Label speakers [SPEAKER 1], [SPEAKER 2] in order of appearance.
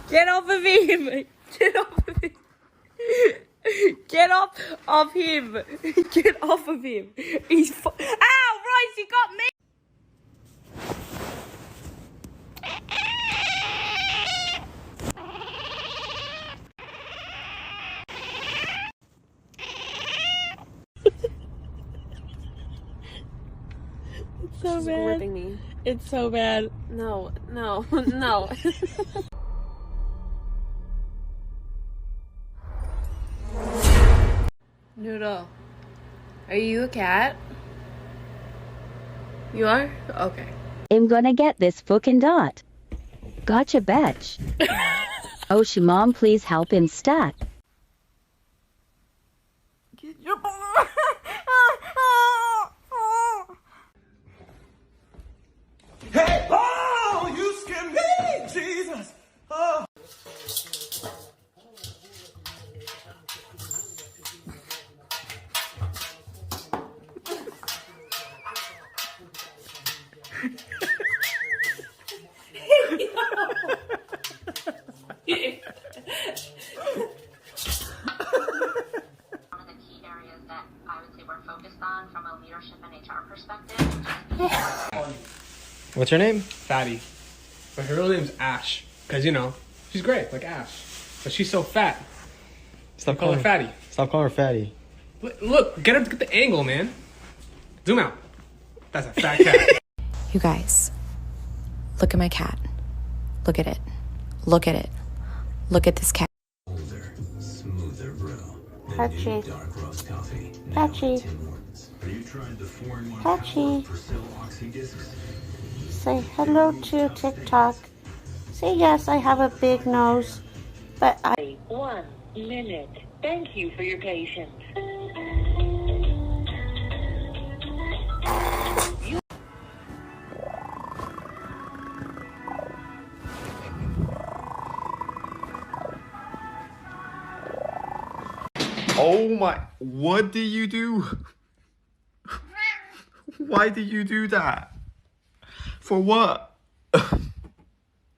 [SPEAKER 1] Get off of him! Get off of him! Get off of him! Get off of him! He's ow! Royce, he got me! It's so bad.
[SPEAKER 2] Ripping me.
[SPEAKER 1] It's so bad.
[SPEAKER 2] No, no, no. Noodle, are you a cat? You are? Okay.
[SPEAKER 3] I'm gonna get this fucking dot. Gotcha, bitch. Oh, Mom, please help in stat.
[SPEAKER 4] Hey! Oh, you scared me, Jesus! Oh.
[SPEAKER 5] One of the key areas that I would say we're focused on from a leadership and HR perspective.
[SPEAKER 6] What's her name?
[SPEAKER 7] Fatty. But her real name's Ash. Because, you know, she's great, like Ash. But she's so fat.
[SPEAKER 6] Stop
[SPEAKER 7] Call her Fatty.
[SPEAKER 6] Stop calling her Fatty.
[SPEAKER 7] Look, get the angle, man. Zoom out. That's a fat cat.
[SPEAKER 8] You guys, look at my cat. Look at it. Look at it. Look at this cat.
[SPEAKER 4] Smoother brew.
[SPEAKER 1] Patchy.
[SPEAKER 4] Dark roast coffee.
[SPEAKER 1] Patchy.
[SPEAKER 4] Have you tried the 4-in-1
[SPEAKER 1] Patchy.
[SPEAKER 4] Persil Oxy Discs?
[SPEAKER 1] Say hello to TikTok. Say yes, I have a big nose. But I...
[SPEAKER 9] 1 minute. Thank you for your patience.
[SPEAKER 6] Oh my, what did you do? Why did you do that? For what?